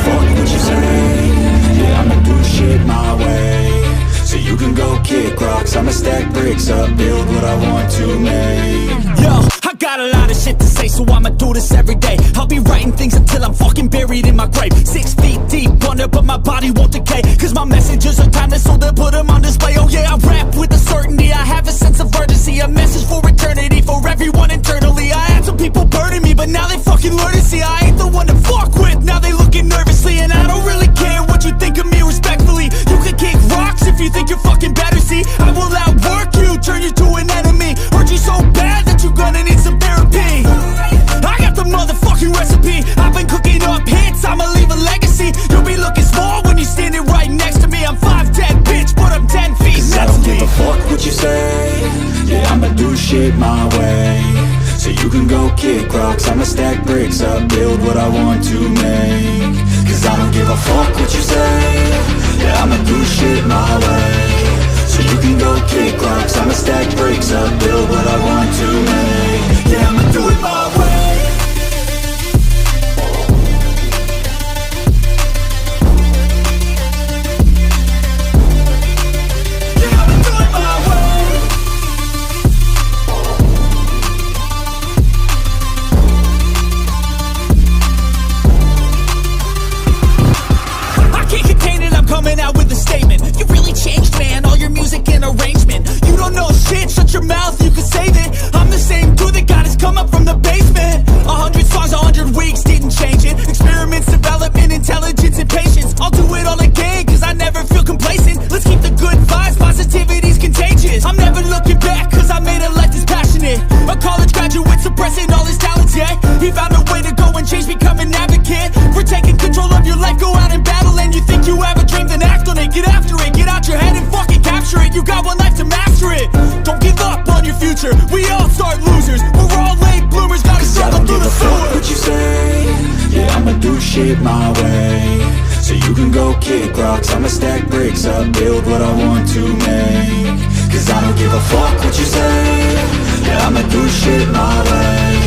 fuck what you say. Yeah, I'ma do shit my way. So you can go kick rocks, I'ma stack bricks up, build what I want to make. Yo, I got a lot of shit to say, so I'ma do this every day. I'll be writing things until I'm fucking buried in my grave. 6 feet deep under, but my body won't decay, cause my messages are timeless, so they'll put them on display. Oh yeah, I rap with a certainty, I have a sense of urgency, a message for eternity, for everyone internally. I had some people burning me, but now they fucking learn to see I ain't the one to fuck with, now they looking nervously. And I don't really care what you think of me, respectfully. You can kick rocks if you think you're fucking better, see I will outwork you, turn you to an enemy. Hurt you so bad that you're gonna need some therapy. I got the motherfucking recipe, I've been cooking up hits, I'ma leave a legacy. You'll be looking small when you're standing right next to me. I'm 5'10", bitch, but I'm 10 feet. Cause I don't give a fuck what you say. Yeah, I'ma do shit my way. So you can go kick rocks, I'ma stack bricks up, build what I want to make. Cause I don't give a fuck what you say. Yeah, I'ma do shit my way. So you can go kick rocks, I'ma stack bricks up, build what I want to make. Yeah, I'ma do it my way. Coming out with a statement. You really changed, man, all your music and arrangement. You don't know shit, shut your mouth, you can save it. I'm the same dude that got his come up from the basement. 100 songs, 100 weeks, didn't change it. Experiments, development, intelligence, and patience. I'll do it all again, cause I never feel complacent. Let's keep the good vibes, positivity's contagious. I'm never looking back, cause I made a life that's passionate. A college graduate suppressing all his talents, yeah. He found a way to go and change, become an advocate for taking control of your life, go out and battle. And you think you have a dream, then act on it, get after it, get out your head and fucking capture it. You got one life to master it. Don't give up on your future, we all start losers. We're all late bloomers, gotta struggle through the sewer. Fuck what you say. Yeah, I'ma do shit my way. So you can go kick rocks, I'ma stack bricks up, build what I want to make. Cause I don't give a fuck what you say. Yeah, I'ma do shit my way.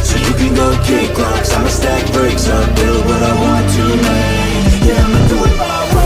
So you can go kick rocks, I'ma stack bricks up, build what I want to make. Yeah, I'ma do it my way.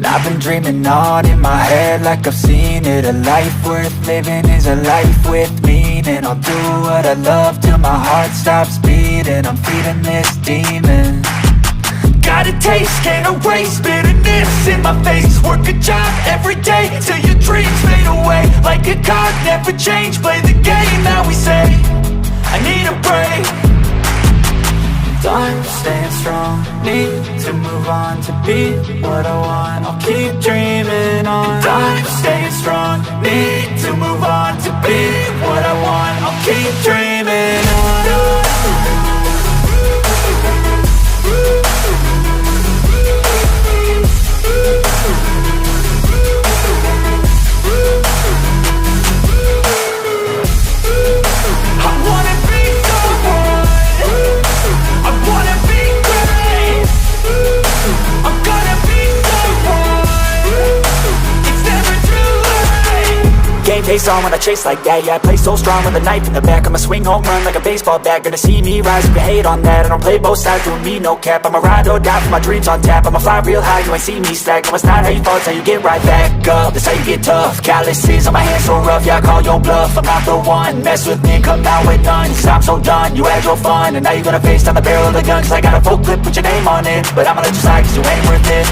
I've been dreaming on in my head like I've seen it. A life worth living is a life with meaning. I'll do what I love till my heart stops beating. I'm feeding this demon. Got a taste, can't erase bitterness in my face. Work a job every day till your dreams fade away. Like a card, never change, play the game that we say. I need a break. I'm staying strong, need to move on to be what I want. I'll keep dreaming on. I'm staying strong, need to move on to be what I want. I'll keep dreaming on. Face on when I chase like that. Yeah, I play so strong with a knife in the back. I'ma swing home run like a baseball bat. Gonna see me rise, you can hate on that. I don't play both sides, doing me no cap. I'ma ride or die for my dreams on tap. I'ma fly real high, you ain't see me stack. No, it's not how you fall, it's how you get right back up. That's how you get tough. Calluses on my hands so rough, yeah, I call your bluff. I'm not the one, mess with me and come out with none. Cause I'm so done, you had your fun. And now you're gonna face down the barrel of the gun. Cause I got a full clip with your name on it. But I'ma let you slide cause you ain't worth it.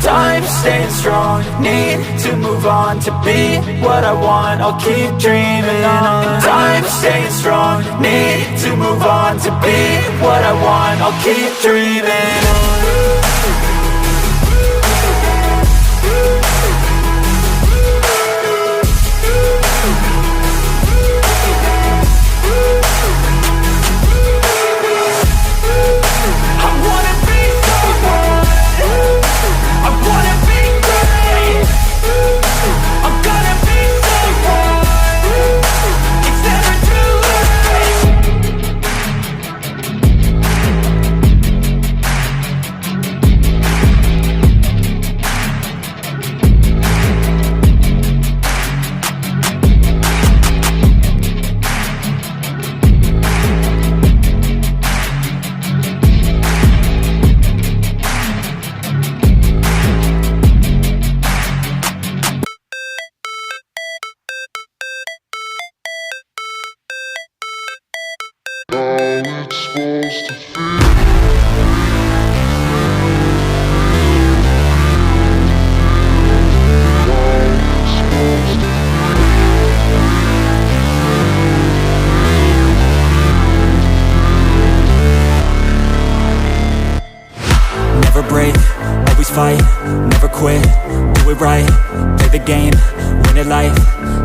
I'm staying strong, need to move on to be what I want. I'll keep dreaming on. I'm staying strong, need to move on to be what I want. I'll keep dreaming on. break, always fight, never quit, do it right, play the game, win it life,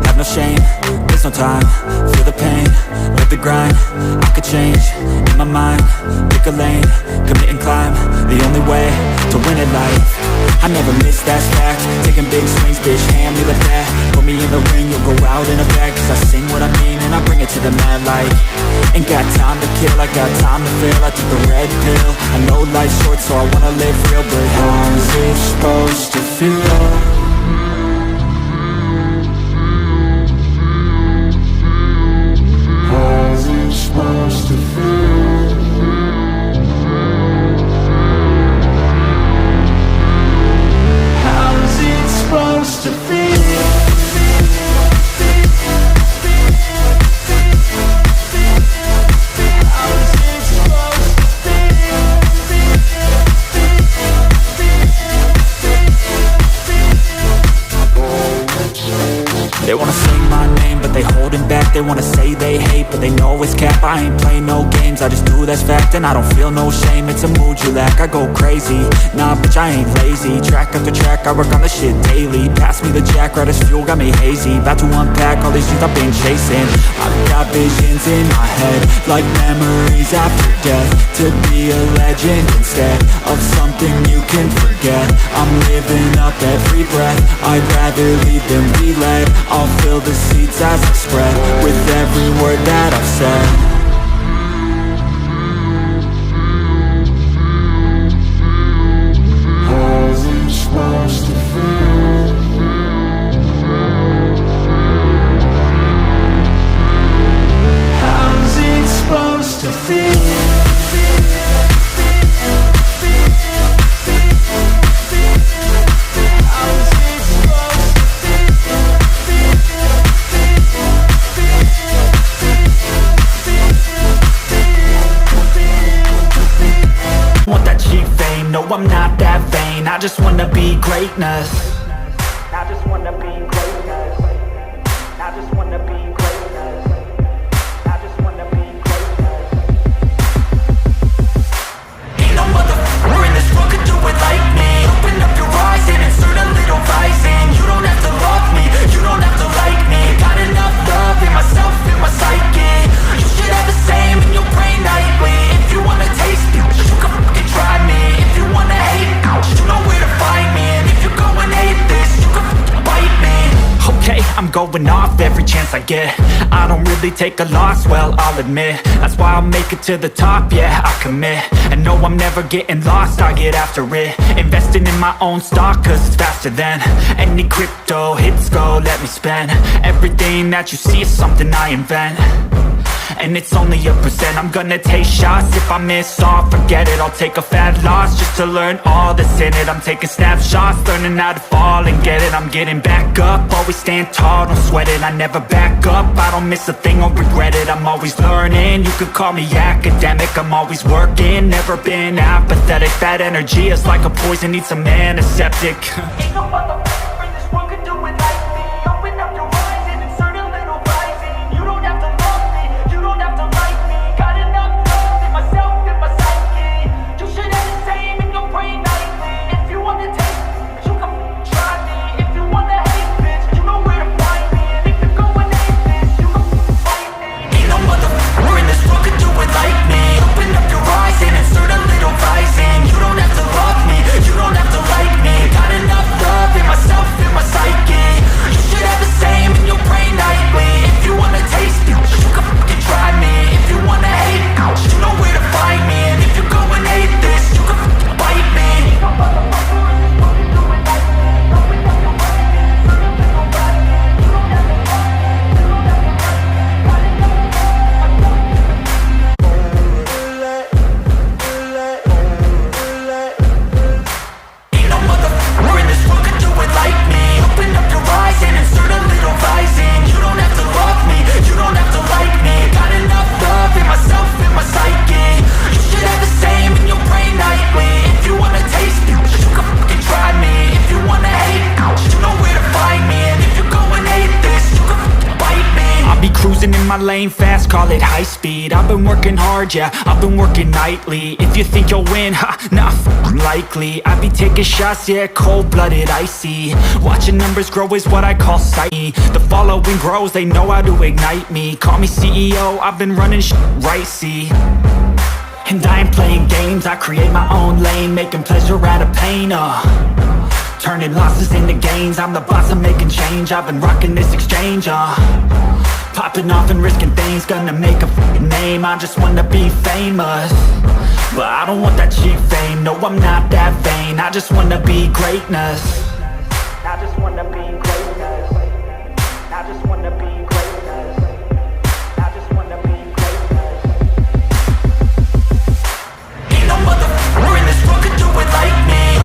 have no shame, there's no time, feel the pain, live the grind, I could change, in my mind, pick a lane, commit and climb, the only way to win at life. I never miss, that's fact, taking big swings, bitch, hand me the bat, put me in the ring, you'll go out in a bag, cause I sing what I mean and I bring it to the mad light. Ain't got time to kill, I got time to feel, I took the red pill, I know life's short so I wanna live real, but how's it supposed to feel? How's it supposed to feel? How's it supposed to feel? They wanna say my name, but they holding back. They wanna say they hate, but they know it's cap. I ain't play no games, I just do, that's fact. And I don't feel no shame, it's a mood you lack. I go crazy, nah bitch I ain't lazy. Track after track, I work on the shit daily. Pass me the jack, right as fuel, got me hazy. About to unpack all these things I've been chasing. I've got visions in my head, like memories after death. To be a legend instead of something you can forget. I'm living up every breath, I'd rather lead than be led. I'll fill the seeds as I spread with every word that I've said. How's it supposed to feel? How's it supposed to feel? I'm not that vain, I just wanna be greatness. I just wanna be greatness. I just wanna be greatness. I just wanna be greatness. Ain't no motherfucker in this world could do it like me. Open up your eyes and insert a little rising. You don't have to love me, you don't have to like me. Got enough love in myself, in my psyche. You should have the same in your brain nightly. If you wanna taste it, you can fucking try me. If you wanna hate, you know where to find me. And if you go and hate this, you can fucking bite me. Okay, I'm going off every chance I get. I don't really take a loss, well, I'll admit. That's why I'll make it to the top, yeah, I commit. And no, I'm never getting lost, I get after it. Investing in my own stock, cause it's faster than any crypto hits go, let me spend. Everything that you see is something I invent. And it's only a percent, I'm gonna take shots. If I miss all, forget it, I'll take a fat loss just to learn all that's in it. I'm taking snapshots, learning how to fall and get it. I'm getting back up, always stand tall, don't sweat it. I never back up, I don't miss a thing or regret it. I'm always learning, you could call me academic. I'm always working, never been apathetic. That energy is like a poison, needs some antiseptic. Ain't no motherfucker in this world could do it like me. Open up your eyes and insert a little rising. You don't have to love me, you don't have to like me. Got enough love in myself, in my psyche. You should have the same in your brain nightly. If you wanna taste it, you can try me. If you wanna hate, bitch, you know where to find me. And if you go and hate this, you can fight me. Ain't no motherfucker in this world could do it like me. Open up your eyes and insert a little rising. You don't have to love me, you don't have to like me. Got enough love my lane fast, call it high speed. I've been working hard, yeah, I've been working nightly. If you think you'll win, ha, not likely. I be taking shots, yeah, cold-blooded, icy. Watching numbers grow is what I call sight. The following grows, they know how to ignite me. Call me CEO, I've been running right, see. And I ain't playing games, I create my own lane, making pleasure out of pain, turning losses into gains. I'm the boss, I'm making change. I've been rocking this exchange, popping off and risking things. Gonna make a name, I just wanna be famous. But I don't want that cheap fame, no I'm not that vain. I just wanna be greatness.